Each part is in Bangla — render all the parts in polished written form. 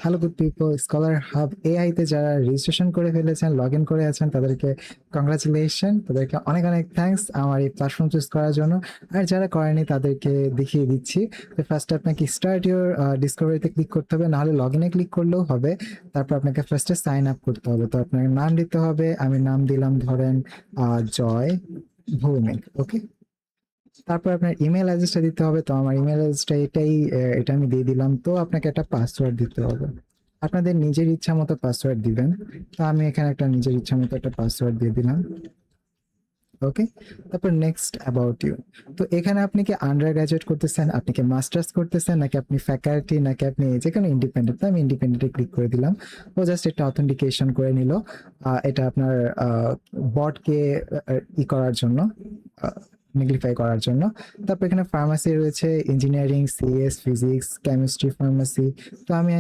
Hello good people, scholar hub AI তে যারা রেজিস্ট্রেশন করে ফেলেছেন, লগ ইন করে আছেন, তাদেরকে কংগ্রাচুলেশন, তাদেরকে অনেক অনেক থ্যাঙ্কস আমার এই প্ল্যাটফর্ম চুজ করার জন্য। আর যারা করেনি তাদেরকে দেখিয়ে দিচ্ছি। তো ফার্স্টে আপনাকে স্টার্ট ইউর ডিসকভারিতে ক্লিক করতে হবে, নাহলে লগ ইনে ক্লিক করলেও হবে। তারপর আপনাকে ফার্স্টে সাইন আপ করতে হবে। তো আপনার নাম দিতে হবে, আমি নাম দিলাম ধরেন জয় ভৌমিক, ওকে। তারপর আপনার ইমেল অ্যাড্রেসটা দিতে হবে। তো আমার ইমেল অ্যাড্রেসটা এটা আমি দিয়ে দিলাম। তো আপনাকে একটা পাসওয়ার্ড দিতে হবে, আপনাদের নিজের ইচ্ছা মতো পাসওয়ার্ড দিবেন। তো আমি এখানে একটা নিজের ইচ্ছা মতো একটা পাসওয়ার্ড দিয়ে দিলাম, ওকে। তারপর নেক্সট অ্যাবাউট ইউ। তো এখানে আপনি কি আন্ডার গ্রাজুয়েট করতেছেন, আপনি কি মাস্টার্স করতেছেন, নাকি আপনি ফ্যাকাল্টি, নাকি আপনি যে কোনো ইন্ডিপেন্ডেন্ট। তো আমি ইন্ডিপেন্ডেন্টে ক্লিক করে দিলাম। ও জাস্ট একটা অথেন্টিকেশন করে নিল। এটা আপনার বটকে করার জন্য, নিগলিফাই করার জন্য। তারপর এখানে ফার্মাসি রয়েছে, engineering, CS, physics, chemistry, pharmacy. তো আমি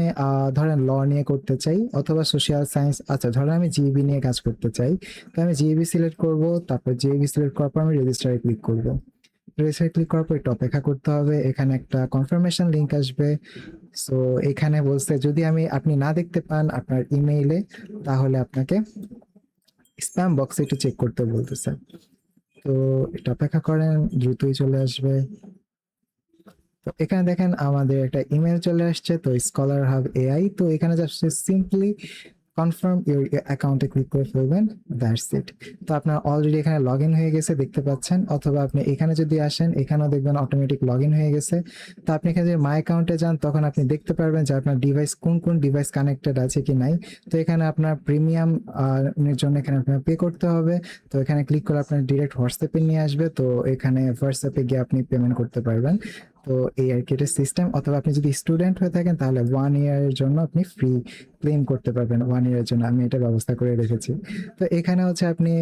ধরেন ল নিয়ে করতে চাই, অথবা সোশ্যাল সায়েন্স। আচ্ছা, ধরেন আমি জিইবি নিয়ে কাজ করতে চাই। তো আমি জিইবি সিলেক্ট করব। তারপর জিইবি সিলেক্ট করার পর আমি রেজিস্টারে ক্লিক করব। রেজিস্টারে ক্লিক করার পর একটু অপেক্ষা করতে হবে, এখানে একটা কনফার্মেশন লিঙ্ক আসবে। সো এখানে বলছে যদি আপনি না দেখতে পান আপনার ইমেইলে, তাহলে আপনাকে স্প্যাম বক্সে একটু চেক করতে বলতেছে। তো এটা অপেক্ষা করেন, দ্রুতই চলে আসবে। তো এখানে দেখেন আমাদের একটা ইমেল চলে আসছে, তো স্কলার হাব এআই। তো এখানে জাস্ট সিম্পলি কনফার্ম ইউর অ্যাকাউন্টে ক্লিক করে ফেলবেন, দ্যাটস ইট। তো আপনার অলরেডি এখানে লগ ইন হয়ে গেছে দেখতে পাচ্ছেন, অথবা আপনি এখানে যদি আসেন এখানেও দেখবেন অটোমেটিক লগ ইন হয়ে গেছে। তো আপনি এখানে যদি মাই অ্যাকাউন্টে যান, তখন আপনি দেখতে পারবেন যে আপনার ডিভাইস কোন কোন ডিভাইস কানেক্টেড আছে কি নাই। তো এখানে আপনার প্রিমিয়াম এর জন্য এখানে আপনার পে করতে হবে। তো এখানে ক্লিক করে আপনার ডিরেক্ট হোয়াটসঅ্যাপে নিয়ে আসবে। তো এখানে হোয়াটসঅ্যাপে গিয়ে আপনি পেমেন্ট করতে পারবেন। তো এই আর কি এটা সিস্টেম। অথবা আপনি যদি স্টুডেন্ট হয়ে থাকেন, তাহলে 1 ইয়ারের জন্য আপনি ফ্রি ক্লেম করতে পারবেন। 1 ইয়ারের জন্য আমি এটা ব্যবস্থা করে রেখেছি। তো এখানে হচ্ছে আপনি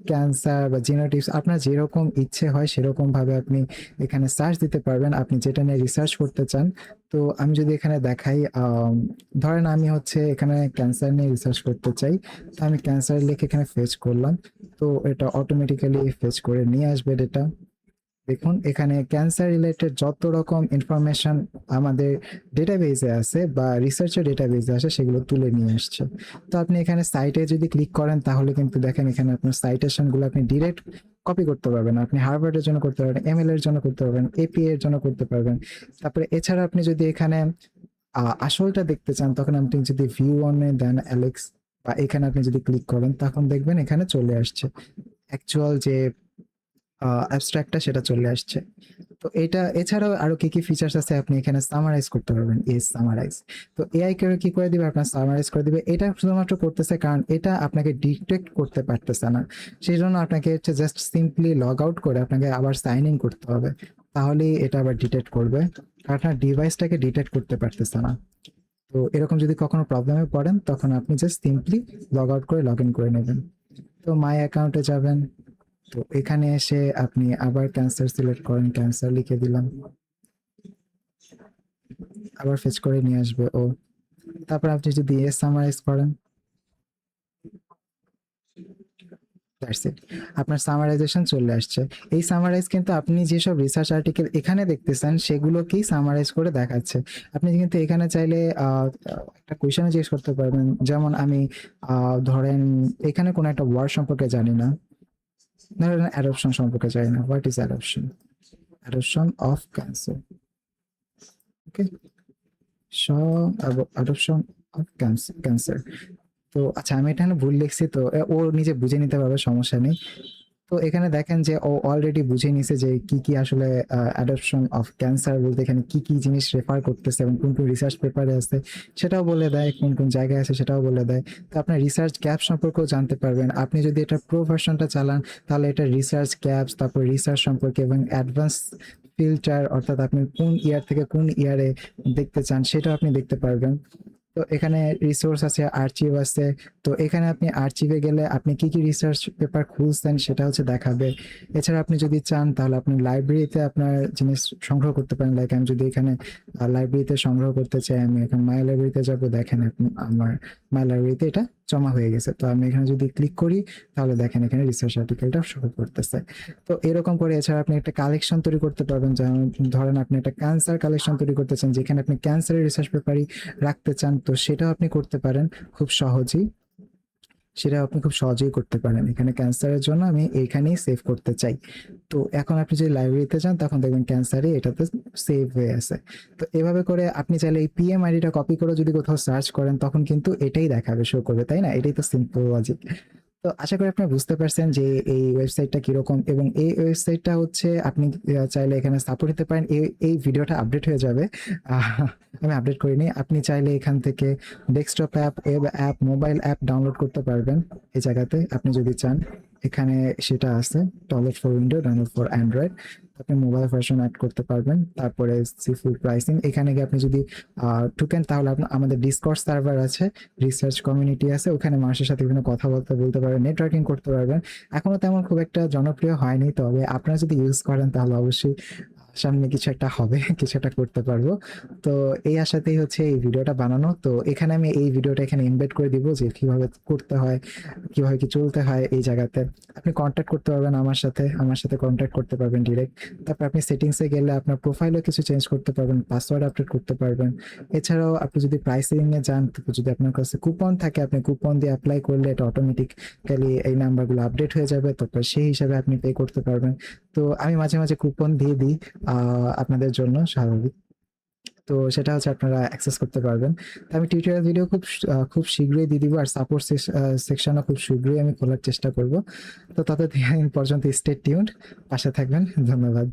ক্যান্সার বা জিনোটিপস আপনার যেরকম ইচ্ছে হয় সেরকম ভাবে আপনি এখানে সার্চ দিতে পারবেন, আপনি যেটা নিয়ে রিসার্চ করতে চান। তো আমি যদি এখানে দেখাই, ধরেন আমি হচ্ছে এখানে ক্যান্সার নিয়ে রিসার্চ করতে চাই। তো আমি ক্যান্সার লিখে এখানে ফেচ করলাম। তো এটা অটোমেটিক্যালি ফেচ করে নিয়ে আসবে ডেটা। দেখুন এখানে ক্যান্সার রিলেটেড যত রকম ইনফরমেশন আমাদের ডেটাবেজে আছে বা রিসার্চের ডেটাবেজে আসে, সেগুলো তুলে নিয়ে আসছে। তো আপনি এখানে সাইটে যদি ক্লিক করেন, তাহলে কিন্তু দেখেন এখানে আপনার সাইটেশনগুলো আপনি ডিরেক্ট কপি করতে পারবেন। আপনি হার্ভার্ডের জন্য করতে পারবেন, এমএল এর জন্য করতে পারবেন, এপিএ এর জন্য করতে পারবেন। তারপরে এছাড়া আপনি যদি এখানে আসলটা দেখতে চান, তখন আপনি যদি ভিউ অনে দেন অ্যালেক্স, বা এখানে আপনি যদি ক্লিক করেন, তখন দেখবেন এখানে চলে আসছে অ্যাকচুয়াল যে অ্যাবস্ট্রাক্টটা, সেটা চলে আসছে। তো এটা এছাড়াও আরো কি কি ফিচার্স আছে, আপনি এখানে সামারাইজ করতে পারবেন, এই সামারাইজ। তো এআই কে কি করে দিবে, আপনার সামারাইজ করে দিবে। এটা শুধুমাত্র করতেছে কারণ এটা আপনাকে ডিটেক্ট করতে পারতেছে না, সেই জন্য আপনাকে হচ্ছে জাস্ট সিম্পলি লগ আউট করে আপনাকে আবার সাইন ইন করতে হবে, তাহলেই এটা আবার ডিটেক্ট করবে। কারণ আপনার ডিভাইসটাকে ডিটেক্ট করতে পারতেছে না। তো এরকম যদি কখনো প্রবলেমে পড়েন, তখন আপনি জাস্ট সিম্পলি লগ আউট করে লগ ইন করে নেবেন। তো মাই অ্যাকাউন্টে যাবেন। তো এখানে এসে আপনি আবার ক্যান্সার সিলেক্ট করেন, ক্যান্সার লিখে দিলাম, আবার ফেচ করে নিয়ে আসবে ও। তারপর আপনি যদি সামারাইজ করেন, দ্যাটস ইট, আপনার সামারাইজেশন চলে আসছে। এই সামারাইজ কিন্তু আপনি যেসব রিসার্চ আর্টিকেল এখানে দেখতেছেন, সেগুলোকেই সামারাইজ করে দেখাচ্ছে। আপনি কিন্তু এখানে চাইলে একটা কোয়েশ্চেনও জিজ্ঞেস করতে পারবেন, যেমন আমি ধরেন এখানে কোনো একটা ওয়ার্ড সম্পর্কে জানি না, ধরেন অ্যাডপশন সম্পর্কে জানি না। What is adoption? Adoption of cancer, okay. Adoption of cancer. তো আচ্ছা, আমি এখানে ভুল লিখছি, তো ও নিজে বুঝে নিতে পারবে, সমস্যা নেই। তো এখানে দেখেন যে ও অলরেডি বুঝে নিছে যে কি কি আসলে অ্যাডপশন অফ ক্যান্সার বলতে এখানে কি কি জিনিস রেফার করতেছে, এবং কোন কোন রিসার্চ পেপারে আছে সেটাও বলে দেয়, কোন কোন জায়গায় আছে সেটাও বলে দেয়। তো আপনার রিসার্চ গ্যাপ সম্পর্কেও জানতে পারবেন। আপনি যদি এটা প্রো ভার্সনটা চালান, তাহলে এটা রিসার্চ গ্যাপস, তারপর রিসার্চ সম্পর্কে এবং অ্যাডভান্স ফিল্টার, অর্থাৎ আপনি কোন ইয়ার থেকে কোন ইয়ারে দেখতে চান সেটাও আপনি দেখতে পারবেন। তো এখানে রিসোর্স আছে, আর্চিভ আছে। তো এখানে আপনি আর্চিভে গেলে আপনি কি কি রিসার্চ পেপার খুঁজছেন সেটা হচ্ছে দেখাবে। এছাড়া আপনি যদি চান, তাহলে আপনি লাইব্রেরিতে আপনার জিনিস সংগ্রহ করতে পারেন। লাইক আমি যদি এখানে লাইব্রেরিতে সংগ্রহ করতে চাই, আমি এখন মাই লাইব্রেরিতে যাব, দেখেন আপনি আমার মাই লাইব্রেরিতে এটা জমা হয়ে গেছে। তো আমি এখানে যদি ক্লিক করি তাহলে দেখেন এখানে রিসার্চ আর্টিকেলটা শো করতেছে। তো এরকম করে এছাড়া আপনি একটা কালেকশন তৈরি করতে পারবেন, যেমন ধরেন আপনি একটা ক্যান্সার কালেকশন তৈরি করতে চান, যেখানে আপনি ক্যান্সারের রিসার্চ পেপারই রাখতে চান, তো সেটাও আপনি করতে পারেন খুব সহজেই। সেটা আপনি খুব সহজেই করতে পারেন। এখানে ক্যান্সারের জন্য আমি এইখানেই সেভ করতে চাই। তো এখন আপনি যদি লাইব্রেরিতে যান তখন দেখবেন ক্যান্সারই এটাতে সেভ হয়ে আছে। তো এভাবে করে আপনি চাইলে এই পিএম আইডিটা কপি করে যদি কোথাও সার্চ করেন তখন কিন্তু এটাই দেখাবে, শো করবে, তাই না? এটাই তো সিম্পল লজিক। তো আশা করি আপনারা বুঝতে পারছেন যে এই ওয়েবসাইটটা কিরকম, এবং এই ওয়েবসাইটটা হচ্ছে আপনি চাইলে এখানে সাপোর্ট নিতে পারেন। এই ভিডিওটা আপডেট হয়ে যাবে, আমি আপডেট করিনি। আপনি চাইলে এখান থেকে desktop app, web app, mobile app download করতে পারবেন এই জায়গাতে আপনি যদি চান। এখানে সেটা আছে, download for window, download for Android. আপনি মোবাইল ভার্সন অ্যাড করতে পারবেন। তারপরে সি ফুল প্রাইসিং, এখানে গিয়ে আপনি যদি ঢুকেন তাহলে আপনার আমাদের ডিসকর্ড সার্ভার আছে, রিসার্চ কমিউনিটি আছে, ওখানে মানুষের সাথে বিভিন্ন কথাবার্তা বলতে পারবেন, নেটওয়ার্কিং করতে পারবেন। এখনো তেমন খুব একটা জনপ্রিয় হয়নি, তবে আপনারা যদি ইউজ করেন তাহলে অবশ্যই সামনে কিছু একটা হবে, কিছু একটা করতে পারবো। তো এই আশাতেই হচ্ছে এই ভিডিওটা বানানো। তো এখানে আমি এই ভিডিওটা এখানে এমবেড করে দিব যে কিভাবে করতে হয়, কিভাবে কি চলতে হয় এই জায়গাতে। আপনি কন্ট্যাক্ট করতে পারবেন আমার সাথে কন্ট্যাক্ট করতে পারবেন ডিরেক্ট। তারপর আপনি সেটিংসে গেলে আপনার প্রোফাইলও কিছু চেঞ্জ করতে পারবেন, পাসওয়ার্ড আপডেট করতে পারবেন। এছাড়াও আপনি যদি প্রাইসিং এ যান, তো যদি আপনার কাছে কুপন থাকে আপনি কুপন দিয়ে অ্যাপ্লাই করলে এটা অটোমেটিক্যালি এই নাম্বারগুলো আপডেট হয়ে যাবে, তারপর সেই হিসাবে আপনি পে করতে পারবেন। তো আমি মাঝে মাঝে কুপন দিয়ে দিই আপনাদের জন্য, স্বাভাবিক। তো সেটা হচ্ছে আপনারা অ্যাক্সেস করতে পারবেন। তো আমি টিউটোরিয়াল ভিডিও খুব শীঘ্রই দিয়ে দিব, আর সাপোর্ট সেকশনও খুব শীঘ্রই আমি খোলার চেষ্টা করব। তো ততদিন পর্যন্ত স্টে টিউনড, পাশে থাকবেন। ধন্যবাদ।